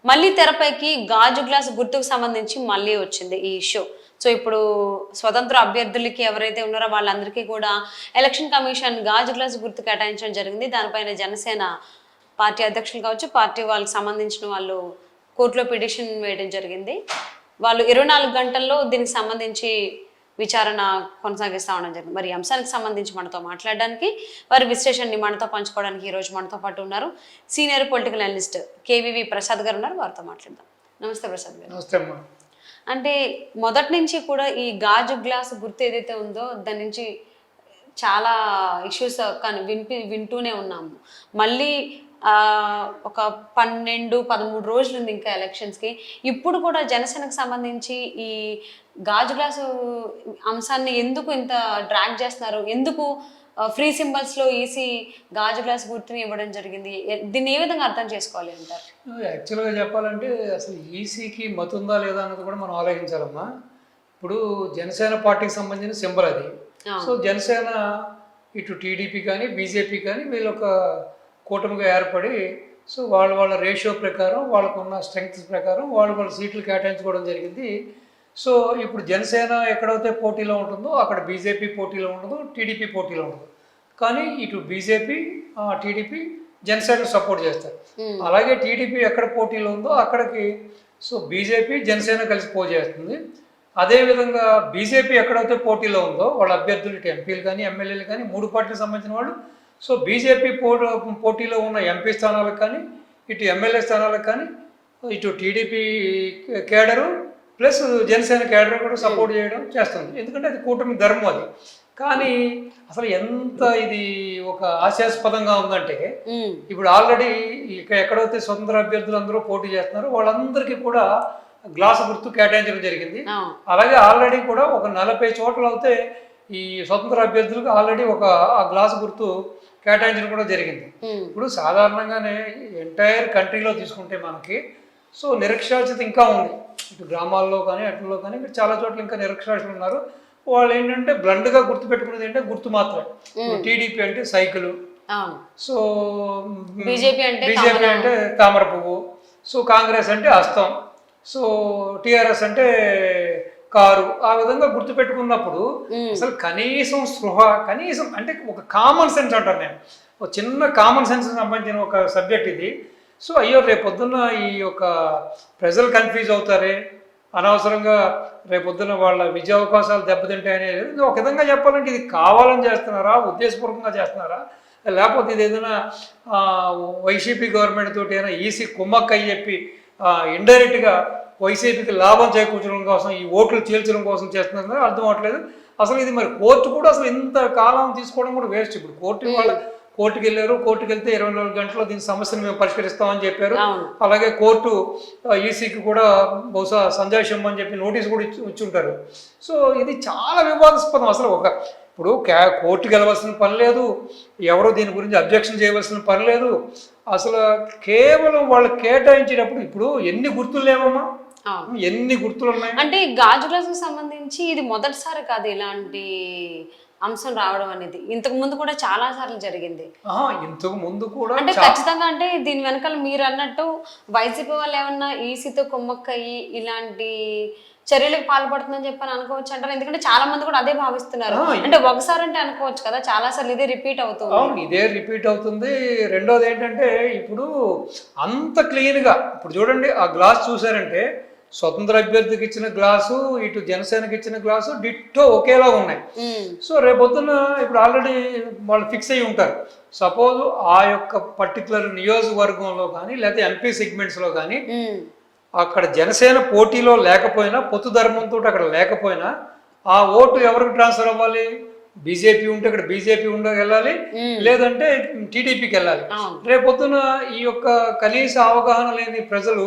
మళ్ళీ తెరపైకి గాజు గ్లాస్ గుర్తుకు సంబంధించి మళ్ళీ వచ్చింది ఈ ఇష్యూ. సో ఇప్పుడు స్వతంత్ర అభ్యర్థులకి ఎవరైతే ఉన్నారో వాళ్ళందరికీ కూడా ఎలక్షన్ కమిషన్ గాజు గ్లాస్ గుర్తు కేటాయించడం జరిగింది. దానిపైన జనసేన పార్టీ అధ్యక్షులు కావచ్చు, పార్టీ వాళ్ళకి సంబంధించిన వాళ్ళు కోర్టులో పిటిషన్ వేయడం జరిగింది. వాళ్ళు 24 గంటల్లో దీనికి సంబంధించి విచారణ కొనసాగిస్తూ ఉండడం జరిగింది. మరి ఈ అంశానికి సంబంధించి మనతో మాట్లాడడానికి, వారి విశ్లేషణని మనతో పంచుకోవడానికి ఈరోజు మనతో పాటు ఉన్నారు senior political analyst KVV Prasad గారు ఉన్నారు. వారితో మాట్లాడదాం. నమస్తే ప్రసాద్ గారు. నమస్తే అమ్మా. అంటే మొదటి నుంచి కూడా ఈ గాజు గ్లాస్ గుర్తు ఏదైతే ఉందో దాని నుంచి చాలా ఇష్యూస్ కానీ వింటూనే ఉన్నాము. మళ్ళీ ఒక 12-13 రోజులు ఉంది ఇంకా ఎలక్షన్స్కి. ఇప్పుడు కూడా జనసేనకు సంబంధించి ఈ గాజు గ్లాసు అంశాన్ని ఎందుకు ఇంత డ్రాగ్ చేస్తున్నారు? ఎందుకు ఫ్రీ సింబల్స్లో ఈసీ గాజు గ్లాస్ గుర్తుని ఇవ్వడం జరిగింది? దీన్ని ఏ విధంగా అర్థం చేసుకోవాలి అంటారు? యాక్చువల్గా చెప్పాలంటే అసలు ఈసీకి మత ఉందా లేదా అన్నది కూడా మనం ఆలోచించాలమ్మా. ఇప్పుడు జనసేన పార్టీకి సంబంధించిన సింబల్ అది. సో జనసేన ఇటు టీడీపీ కానీ బీజేపీ కానీ వీళ్ళు ఒక కూటమిగా ఏర్పడి సో వాళ్ళ రేషియో ప్రకారం వాళ్ళకున్న స్ట్రెంగ్త్ ప్రకారం వాళ్ళ సీట్లు కేటాయించుకోవడం జరిగింది. సో ఇప్పుడు జనసేన ఎక్కడైతే పోటీలో ఉంటుందో అక్కడ బీజేపీ పోటీలో ఉండదు, టీడీపీ పోటీలో ఉండదు. కానీ ఇటు బీజేపీ టీడీపీ జనసేనను సపోర్ట్ చేస్తారు. అలాగే టీడీపీ ఎక్కడ పోటీలో ఉందో అక్కడికి సో బీజేపీ జనసేన కలిసి చేస్తుంది. అదేవిధంగా బీజేపీ ఎక్కడైతే పోటీలో ఉందో వాళ్ళ అభ్యర్థులు ఇటు ఎంపీలు కానీ ఎమ్మెల్యేలు కానీ 3 పార్టీలకు సంబంధించిన వాళ్ళు సో బీజేపీ పోటీలో ఉన్న ఎంపీ స్థానాలకు కానీ ఇటు ఎమ్మెల్యే స్థానాలకు కానీ ఇటు TDP cadre plus Janasena cadre కూడా సపోర్ట్ చేయడం చేస్తుంది. ఎందుకంటే అది కూటమి ధర్మం అది. కానీ అసలు ఎంత ఇది ఒక హాస్యాస్పదంగా ఉందంటే ఇప్పుడు ఆల్రెడీ ఎక్కడైతే స్వతంత్ర అభ్యర్థులు అందరూ పోటీ చేస్తున్నారో వాళ్ళందరికీ కూడా గ్లాసు గుర్తు కేటాయించడం జరిగింది. అలాగే ఆల్రెడీ కూడా ఒక 40 చోట్ల అయితే ఈ స్వతంత్ర అభ్యర్థులకు ఆల్రెడీ ఆ గ్లాసు గుర్తు కేటాయించడం కూడా జరిగింది. ఇప్పుడు సాధారణంగానే ఎంటైర్ కంట్రీలో తీసుకుంటే మనకి సో నిరక్షరాస్యత ఇంకా ఉంది. ఇటు గ్రామాల్లో కానీ అట్లలో కానీ ఇక్కడ చాలా చోట్ల ఇంకా నిరక్షరాస్యులు ఉన్నారు. వాళ్ళు ఏంటంటే బ్లండ్గా గుర్తుపెట్టుకునేది ఏంటంటే గుర్తు మాత్రమే. టీడీపీ అంటే సైకిల్, సో బీజేపీ అంటే తామర పువ్వు, సో కాంగ్రెస్ అంటే హస్తం, సో టీఆర్ఎస్ అంటే కారు. ఆ విధంగా గుర్తుపెట్టుకున్నప్పుడు అసలు కనీసం స్పృహ, కనీసం అంటే ఒక కామన్ సెన్స్ అంటాను నేను, ఒక చిన్న కామన్ సెన్స్ సంబంధించిన ఒక సబ్జెక్ట్ ఇది. సో అయ్యో రేపొద్దున్న ఈ యొక్క ప్రజలు కన్ఫ్యూజ్ అవుతారే, అనవసరంగా రేపొద్దున వాళ్ళ విద్యా అవకాశాలు దెబ్బతింటాయనేది ఒక విధంగా చెప్పాలంటే ఇది కావాలని చేస్తున్నారా, ఉద్దేశపూర్వకంగా చేస్తున్నారా, లేకపోతే ఇది ఏదైనా వైసీపీ గవర్నమెంట్ తోటి అయినా ఈసీ కుమ్మక్క అని చెప్పి ఇండైరెక్ట్గా వైసీపీకి లాభం చేకూర్చడం కోసం ఈ ఓట్లు చీల్చడం కోసం చేస్తున్నారని అర్థం అవ్వట్లేదు. అసలు ఇది మరి కోర్టు కూడా అసలు ఇంత కాలం తీసుకోవడం కూడా వేస్ట్. ఇప్పుడు కోర్టుకి వెళ్ళారు, కోర్టుకి వెళ్తే 24 గంటల్లో దీని సమస్యను మేము పరిష్కరిస్తామని చెప్పారు. అలాగే కోర్టు ఈసీకి కూడా బహుశా సందేశం అని చెప్పి నోటీస్ కూడా ఇచ్చి ఉంటారు. సో ఇది చాలా వివాదాస్పదం. అసలు ఇప్పుడు కోర్టుకి వెళ్ళవలసిన పని లేదు, ఎవరో దీని గురించి అబ్జెక్షన్ చేయవలసిన పని లేదు. అసలు కేవలం వాళ్ళు కేటాయించేటప్పుడు ఇప్పుడు ఎన్ని గుర్తులు లేవమ్మా, ఎన్ని గుర్తులు ఉన్నాయి అంటే గాజు గ్లాసుకు సంబంధించి ఇది మొదటిసారి కాదు ఇలాంటి అంశం రావడం అనేది. ఇంతకు ముందు కూడా చాలా సార్లు జరిగింది. ఇంతకు ముందు కూడా అంటే ఖచ్చితంగా అంటే దీని వెనకాల మీరు అన్నట్టు వైసీపీ వాళ్ళు ఏమన్నా ఈసీతో కుమ్మక్కయ్యి ఇలాంటి చర్యలకు పాల్పడుతుందని చెప్పని అనుకోవచ్చు అంటారు. ఎందుకంటే చాలా మంది కూడా అదే భావిస్తున్నారు. అంటే ఒకసారి అంటే అనుకోవచ్చు కదా, చాలా సార్లు ఇదే రిపీట్ అవుతుంది. ఇదే రిపీట్ అవుతుంది. రెండోది ఏంటంటే ఇప్పుడు అంత క్లీన్గా ఇప్పుడు చూడండి, ఆ గ్లాస్ చూసారంటే స్వతంత్ర అభ్యర్థికి ఇచ్చిన గ్లాసు ఇటు జనసేనకి ఇచ్చిన గ్లాసు డిట్టో ఒకేలా ఉన్నాయి. సో రేపొద్దున ఇప్పుడు ఆల్రెడీ వాళ్ళు ఫిక్స్ అయ్యి ఉంటారు. సపోజ్ ఆ యొక్క పర్టికులర్ నియోజకవర్గంలో కానీ లేకపోతే ఎంపీ సెగ్మెంట్స్లో కానీ అక్కడ జనసేన పోటీలో లేకపోయినా, పొత్తు ధర్మంతో అక్కడ లేకపోయినా ఆ ఓటు ఎవరికి ట్రాన్స్ఫర్ అవ్వాలి? బీజేపీ ఉంటే ఇక్కడ బీజేపీ వెళ్ళాలి, లేదంటే టీడీపీకి వెళ్ళాలి. రేపొద్దున ఈ యొక్క కనీస అవగాహన లేని ప్రజలు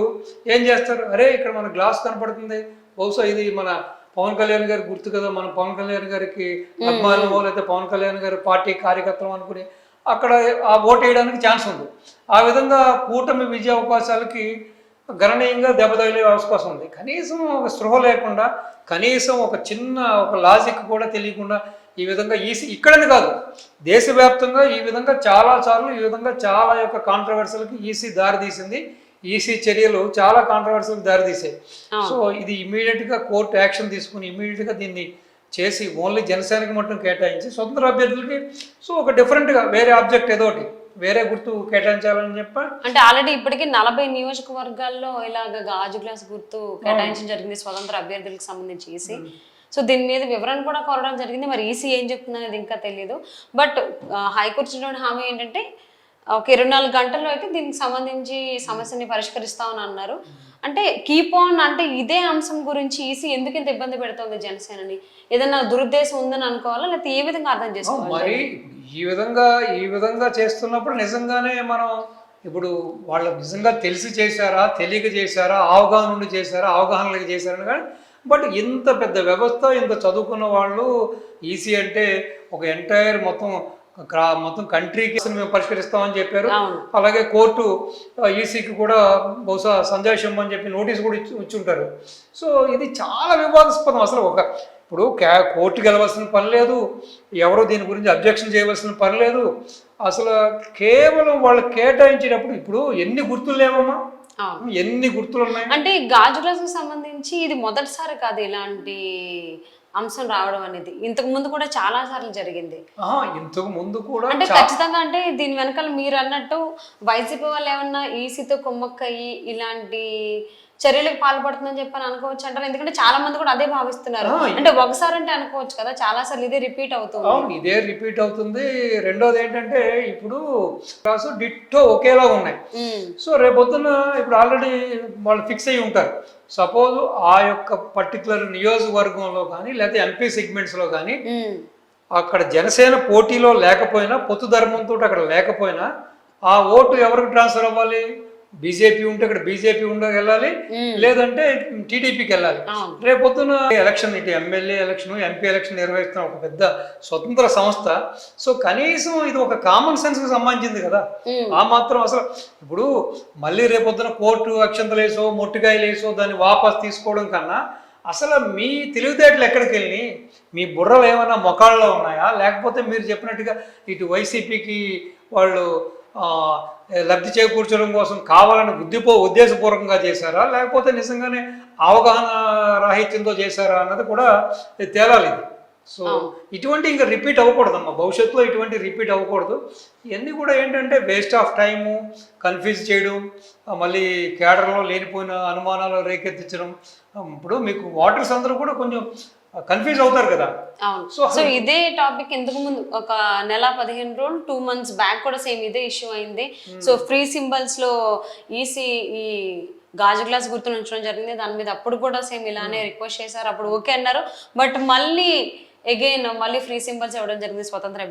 ఏం చేస్తారు? అరే ఇక్కడ మన గ్లాస్ కనపడుతుంది, బహుశా ఇది మన పవన్ కళ్యాణ్ గారి గుర్తు కదా, మన పవన్ కళ్యాణ్ గారికి అభిమానమో లేకపోతే పవన్ కళ్యాణ్ గారి పార్టీ కార్యకర్తలు అనుకుని అక్కడ ఆ ఓటు వేయడానికి ఛాన్స్ ఉంది. ఆ విధంగా కూటమి విజయ అవకాశాలకి గణనీయంగా దెబ్బతగిలే అవకాశం ఉంది. కనీసం ఒక స్పృహ లేకుండా, కనీసం ఒక చిన్న ఒక లాజిక్ కూడా తెలియకుండా ఈ విధంగా ఇక్కడని కాదు దేశవ్యాప్తంగా ఈ విధంగా చాలా సార్లు ఈ విధంగా చాలా యొక్క కాంట్రవర్సీలకి ఈసీ దారి తీసింది. ఈసీ చర్యలు చాలా కాంట్రవర్సీలకు దారితీసాయి. సో ఇది ఇమీడియట్గా కోర్టు యాక్షన్ తీసుకుని ఇమీడియట్గా దీన్ని చేసి ఓన్లీ జనసేనకి మట్టుకు కేటాయించి స్వతంత్ర అభ్యర్థులకి సో ఒక డిఫరెంట్గా వేరే ఆబ్జెక్ట్ ఏదోటి వేరే గుర్తు కేటాయించాలని చెప్పి అంటే ఆల్రెడీ ఇప్పటికీ 40 నియోజకవర్గాల్లో ఇలాగ గాజు గ్లాస్ గుర్తు కేటాయించడం జరిగింది స్వతంత్ర అభ్యర్థులకు సంబంధించి. సో దీని మీద వివరణ కూడా కోరడం జరిగింది. మరి ఈసీ ఏం చెప్తుంది అనేది ఇంకా తెలియదు. బట్ హైకోర్టు ఇచ్చినటువంటి హామీ ఏంటంటే ఒక 24 గంటల్లో అయితే దీనికి సంబంధించి సమస్యని పరిష్కరిస్తామని అన్నారు. అంటే కీప్ ఆన్ అంటే ఇదే అంశం గురించి ఈసీ ఎందుకు ఇంత ఇబ్బంది పెడుతోంది జనసేనని? ఏదైనా దురుద్దేశం ఉందని అనుకోవాలా, లేకపోతే ఏ విధంగా అర్థం చేసుకోవాలి? మరి ఈ విధంగా చేస్తున్నప్పుడు నిజంగానే మనం ఇప్పుడు వాళ్ళు నిజంగా తెలిసి చేశారా, తెలియక చేశారా, అవగాహన ఉండి చేశారా, అవగాహనలకు చేశారని కానీ బట్ ఇంత పెద్ద వ్యవస్థ, ఇంత చదువుకున్న వాళ్ళు ఈసీ అంటే ఒక ఎంటైర్ మొత్తం కంట్రీకి మేము పరిష్కరిస్తామని చెప్పారు. అలాగే కోర్టు ఈసీకి కూడా బహుశా సందేశం అని చెప్పి నోటీస్ కూడా ఇచ్చి ఉంటారు. సో ఇది చాలా వివాదాస్పదం. అసలు ఇప్పుడు కోర్టుకి వెళ్ళవలసిన పని లేదు, ఎవరు దీని గురించి అబ్జెక్షన్ చేయవలసిన పని లేదు. అసలు కేవలం వాళ్ళు కేటాయించేటప్పుడు ఇప్పుడు ఎన్ని గుర్తులు లేవమ్మా, ఎన్ని గుర్తులు ఉన్నాయి. అంటే గాజు గ్లాసుకు సంబంధించి ఇది మొదటిసారి కాదు ఇలాంటి అంశం రావడం అనేది, ఇంతకు ముందు కూడా చాలా సార్లు జరిగింది. ఇంతకు ముందు కూడా అంటే ఖచ్చితంగా అంటే దీని వెనకాల మీరు అన్నట్టు వైసీపీ వాళ్ళు ఏమన్నా ఈసీతో కుమ్మక్కయ్యి ఇలాంటి చర్యలకు పాల్పడుతుందని చెప్పని అనుకోవచ్చు అంటారు. ఎందుకంటే చాలా మంది కూడా అదే భావిస్తున్నారు. అంటే ఒకసారి అంటే అనుకోవచ్చు కదా, చాలా సార్లు ఇదే రిపీట్ అవుతుంది. ఇదే రిపీట్ అవుతుంది. రెండోది ఏంటంటే ఇప్పుడు డిట్టో ఒకేలా ఉన్నాయి. సో రేపొద్దున ఇప్పుడు ఆల్రెడీ వాళ్ళు ఫిక్స్ అయ్యి ఉంటారు. సపోజ్ ఆ యొక్క పర్టికులర్ నియోజకవర్గంలో కానీ లేకపోతే ఎంపీ సెగ్మెంట్స్ లో కానీ అక్కడ జనసేన పోటీలో లేకపోయినా, పొత్తు ధర్మంతో అక్కడ లేకపోయినా ఆ ఓటు ఎవరికి ట్రాన్స్ఫర్ అవ్వాలి? బీజేపీ ఉంటే ఇక్కడ బీజేపీ వెళ్ళాలి, లేదంటే టీడీపీకి వెళ్ళాలి. రేపొద్దున ఎలక్షన్, ఇటు ఎమ్మెల్యే ఎలక్షన్, ఎంపీ ఎలక్షన్ నిర్వహిస్తున్న ఒక పెద్ద స్వతంత్ర సంస్థ. సో కనీసం ఇది ఒక కామన్ సెన్స్ కి సంబంధించింది కదా. ఆ మాత్రం అసలు ఇప్పుడు మళ్ళీ రేపొద్దున కోర్టు అక్షంతలు వేసో మొట్టికాయలు వేసో దాన్ని వాపస్ తీసుకోవడం కన్నా అసలు మీ తెలివితేటలు ఎక్కడికి వెళ్ళి, మీ బుర్రలు ఏమైనా మొఖాల్లో ఉన్నాయా, లేకపోతే మీరు చెప్పినట్టుగా ఇటు వైసీపీకి వాళ్ళు లబ్ధి చేకూర్చడం కోసం కావాలని ఉద్దేశపూర్వకంగా చేశారా, లేకపోతే నిజంగానే అవగాహన రాహిత్యంతో చేశారా అన్నది కూడా తేలాలి. సో ఇటువంటి ఇంకా రిపీట్ అవ్వకూడదమ్మా, భవిష్యత్తులో ఇటువంటి రిపీట్ అవ్వకూడదు. ఇవన్నీ కూడా ఏంటంటే వేస్ట్ ఆఫ్ టైము, కన్ఫ్యూజ్ చేయడం, మళ్ళీ కేడర్లో లేనిపోయిన అనుమానాలు రేకెత్తించడం. ఇప్పుడు మీకు ఓటర్స్ అందరూ కూడా కొంచెం కన్ఫ్యూజ్ అవుతారు కదా. సో ఇదే టాపిక్ ఇంతకు ముందు ఒక నెల 15 రోజులు 2 months బ్యాక్ కూడా సేమ్ ఇదే ఇష్యూ అయింది. సో ఫ్రీ సింబల్స్ లో ఈసీ ఈ గాజు గ్లాస్ గుర్తు ఉంచడం జరిగింది. దాని మీద అప్పుడు కూడా సేమ్ ఇలానే రిక్వెస్ట్ చేశారు, అప్పుడు ఓకే అన్నారు. బట్ మళ్ళీ అగైన్ ఫ్రీ సింబల్స్ ఇవ్వడం జరిగింది స్వతంత్ర